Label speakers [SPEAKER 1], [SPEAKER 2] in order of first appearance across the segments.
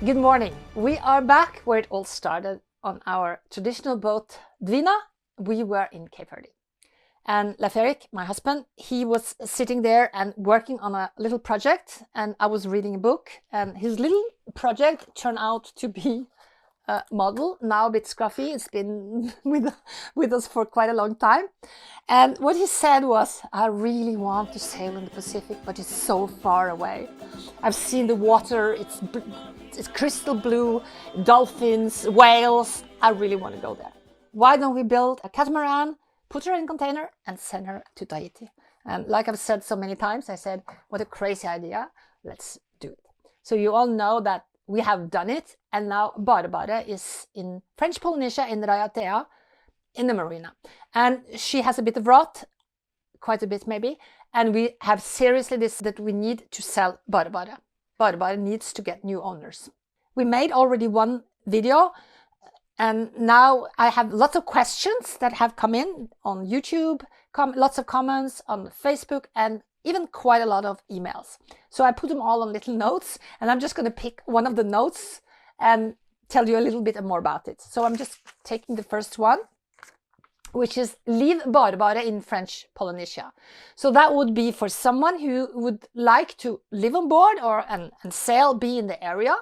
[SPEAKER 1] Good morning. We are back where it all started on our traditional boat, Dvina. We were in Cape Verde. And Leif-Erik, my husband, he was sitting there and working on a little project, and I was reading a book, and his little project turned out to be a model, now a bit scruffy. It's been with us for quite a long time. And what he said was, I really want to sail in the Pacific, but it's so far away. I've seen the water, it's crystal blue, dolphins, whales. I really want to go there. Why don't we build a catamaran, put her in a container and send her to Tahiti? And like I've said so many times, I said, what a crazy idea. Let's do it. So you all know that we have done it. And now BareBare is in French Polynesia, in Raiatea, in the marina. And she has a bit of rot, quite a bit maybe. And we have seriously decided that we need to sell BareBare. BareBare needs to get new owners. We made already one video, and now I have lots of questions that have come in on YouTube, lots of comments on Facebook, and even quite a lot of emails. So I put them all on little notes, and I'm just going to pick one of the notes and tell you a little bit more about it. So I'm just taking the first one, which is leave BareBare in French Polynesia. So that would be for someone who would like to live on board and sail, be in the area.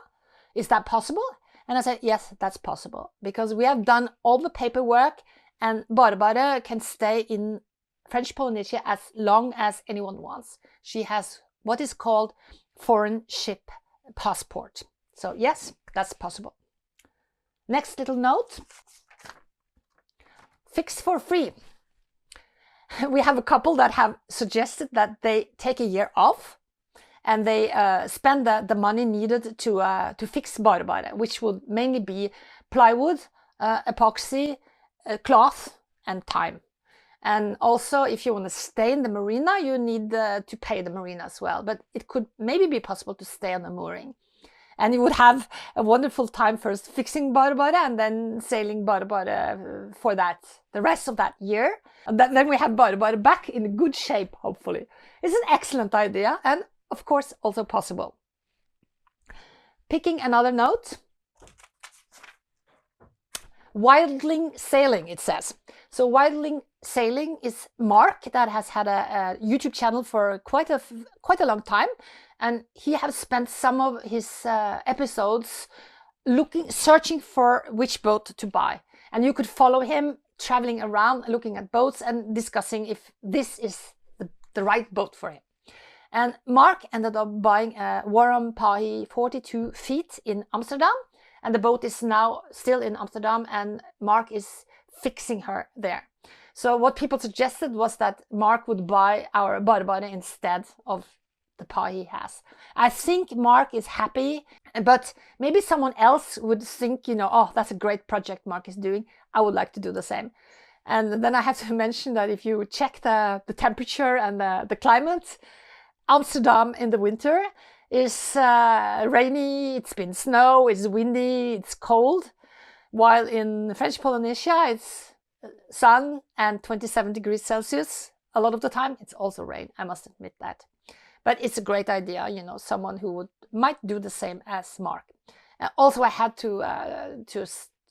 [SPEAKER 1] Is that possible? And I said, yes, that's possible, because we have done all the paperwork, and BareBare can stay in French Polynesia as long as anyone wants. She has what is called foreign ship passport. So yes, that's possible. Next little note. Fix for free. We have a couple that have suggested that they take a year off and they spend the money needed to fix BareBare, which would mainly be plywood, epoxy, cloth and time. And also, if you want to stay in the marina, you need to pay the marina as well. But it could maybe be possible to stay on the mooring. And you would have a wonderful time first fixing BareBare and then sailing BareBare for the rest of that year. And then we have BareBare back in good shape, hopefully. It's an excellent idea and, of course, also possible. Picking another note. Wildling Sailing, it says. So Wildling Sailing is Mark that has had a YouTube channel for quite a long time. And he has spent some of his episodes searching for which boat to buy. And you could follow him traveling around, looking at boats and discussing if this is the right boat for him. And Mark ended up buying a Wharram Tiki 42 feet in Amsterdam. And the boat is now still in Amsterdam, and Mark is fixing her there. So what people suggested was that Mark would buy our BareBare instead of the pie he has. I think Mark is happy, but maybe someone else would think, oh, that's a great project Mark is doing. I would like to do the same. And then I have to mention that if you check the temperature and the climate, Amsterdam in the winter is rainy, it's been snow, it's windy, it's cold. While in French Polynesia, it's sun and 27 degrees Celsius. A lot of the time, it's also rain, I must admit that. But it's a great idea, someone who might do the same as Mark. Also, I had to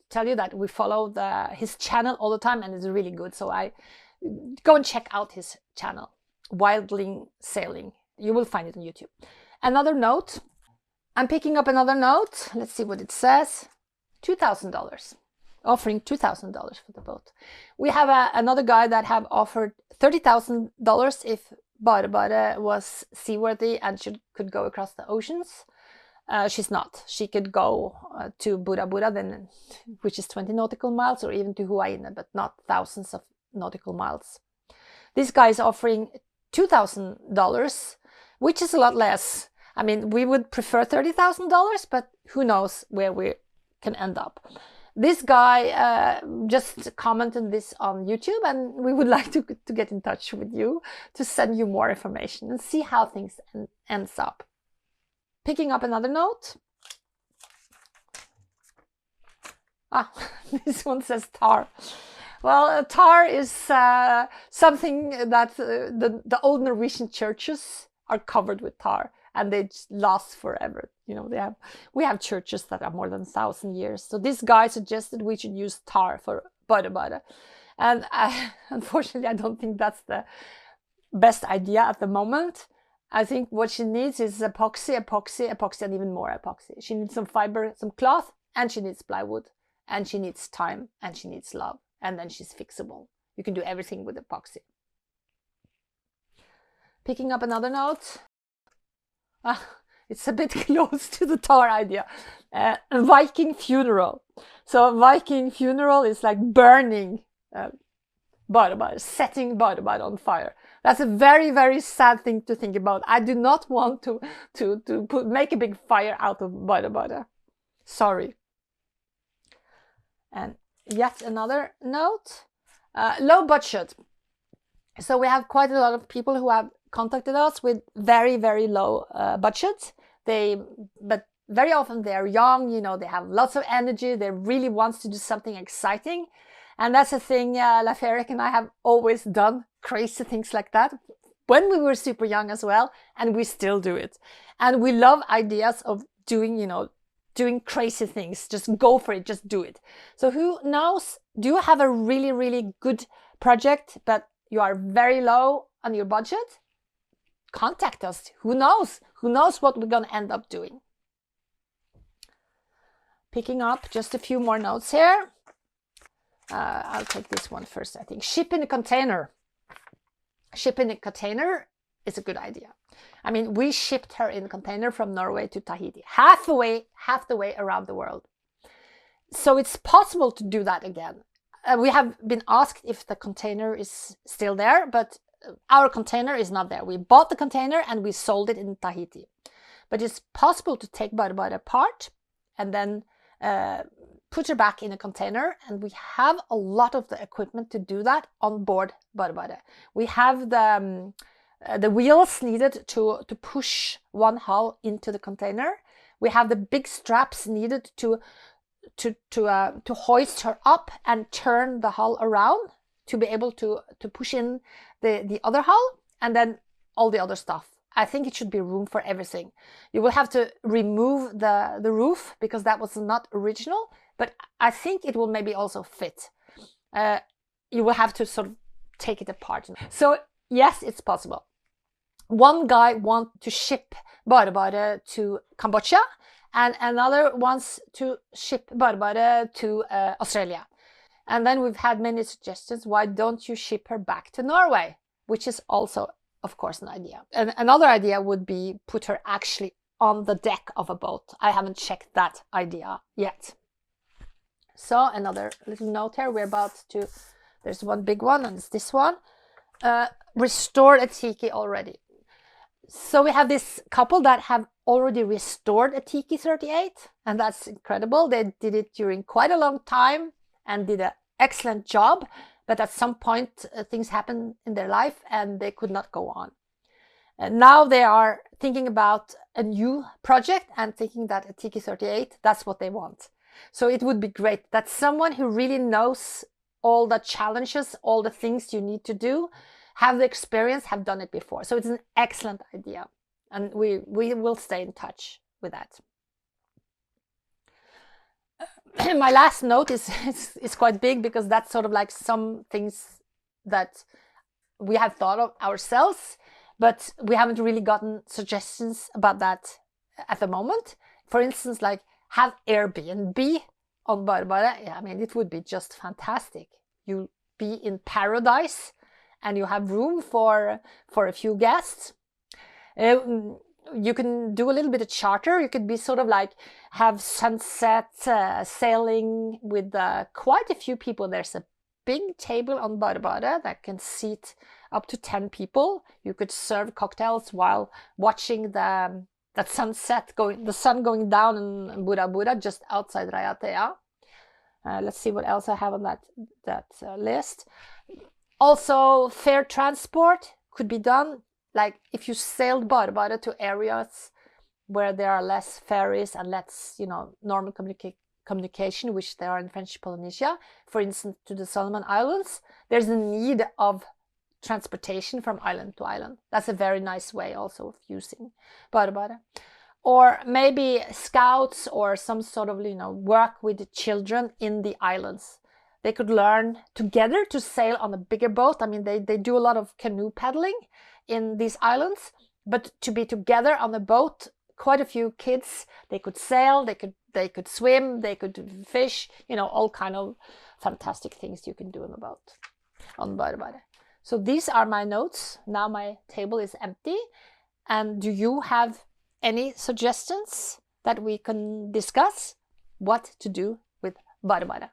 [SPEAKER 1] tell you that we follow his channel all the time, and it's really good. So I go and check out his channel, Wildling Sailing. You will find it on YouTube. Another note. I'm picking up another note. Let's see what it says. $2,000. Offering $2,000 for the boat. We have another guy that have offered $30,000 if BareBare was seaworthy and could go across the oceans. She's not. She could go to Bura Bura, then, which is 20 nautical miles, or even to Hawaii, but not thousands of nautical miles. This guy is offering $2,000, which is a lot less. I mean, we would prefer $30,000, but who knows where we can end up. This guy just commented this on YouTube, and we would like to get in touch with you to send you more information and see how things ends up. Picking up another note. This one says tar. Well, tar is something that the old Norwegian churches are covered with tar. and they just last forever. You know, we have churches that are more than 1,000 years. So this guy suggested we should use tar for BareBare. And unfortunately, I don't think that's the best idea at the moment. I think what she needs is epoxy, and even more epoxy. She needs some fiber, some cloth, and she needs plywood, and she needs time, and she needs love, and then she's fixable. You can do everything with epoxy. Picking up another note. It's a bit close to the tar idea. Viking Funeral. So Viking Funeral is like burning BareBare, setting BareBare on fire. That's a very, very sad thing to think about. I do not want to make a big fire out of BareBare. Sorry. And yet another note. Low budget. So we have quite a lot of people who have contacted us with very, very low budget. But very often they are young, you know, they have lots of energy, they really want to do something exciting. And that's the thing, Leif Erik and I have always done crazy things like that when we were super young as well, and we still do it. And we love ideas of doing, you know, doing crazy things. Just go for it, just do it. So who knows, do you have a really, really good project, but you are very low on your budget? Contact us. Who knows? Who knows what we're going to end up doing? Picking up just a few more notes here. I'll take this one first, I think. Ship in a container. Ship in a container is a good idea. I mean, we shipped her in a container from Norway to Tahiti, half the way around the world. So it's possible to do that again. We have been asked if the container is still there, but our container is not there. We bought the container and we sold it in Tahiti. But it's possible to take BareBare apart and then put her back in a container, and we have a lot of the equipment to do that on board BareBare. We have the wheels needed to push one hull into the container. We have the big straps needed to hoist her up and turn the hull around to be able to push in the other hull, and then all the other stuff. I think it should be room for everything. You will have to remove the roof because that was not original, but I think it will maybe also fit. You will have to sort of take it apart. So yes, it's possible. One guy wants to ship BareBare to Cambodia, and another wants to ship BareBare to Australia. And then we've had many suggestions. Why don't you ship her back to Norway? Which is also, of course, an idea. And another idea would be put her actually on the deck of a boat. I haven't checked that idea yet. So another little note here. We're about to, there's one big one, and it's this one. Restored a tiki already. So we have this couple that have already restored a Tiki 38, and that's incredible. They did it during quite a long time and did an excellent job, but at some point things happened in their life and they could not go on. And now they are thinking about a new project and thinking that a Tiki 38, that's what they want. So it would be great that someone who really knows all the challenges, all the things you need to do, have the experience, have done it before. So it's an excellent idea, and we will stay in touch with that. My last note is quite big because that's sort of like some things that we have thought of ourselves, but we haven't really gotten suggestions about that at the moment. For instance, like have Airbnb on BareBare. Yeah, I mean, it would be just fantastic. You'll be in paradise and you have room for a few guests. You can do a little bit of charter. You could be sort of like have sunset sailing with quite a few people. There's a big table on BareBare that can seat up to 10 people. You could serve cocktails while watching that sunset the sun going down in Bura Bura just outside Rajatea. Let's see what else I have on that list. Also, fair transport could be done. Like if you sailed BareBare to areas where there are less ferries and less, you know, normal communication, which there are in French Polynesia, for instance, to the Solomon Islands, there's a need of transportation from island to island. That's a very nice way also of using BareBare. Or maybe scouts or some sort of, work with the children in the islands. They could learn together to sail on a bigger boat. I mean, they do a lot of canoe paddling in these islands, but to be together on the boat, quite a few kids, they could sail, they could swim, they could fish, all kind of fantastic things you can do on the boat, on BareBare. So these are my notes. Now my table is empty. And do you have any suggestions that we can discuss what to do with BareBare?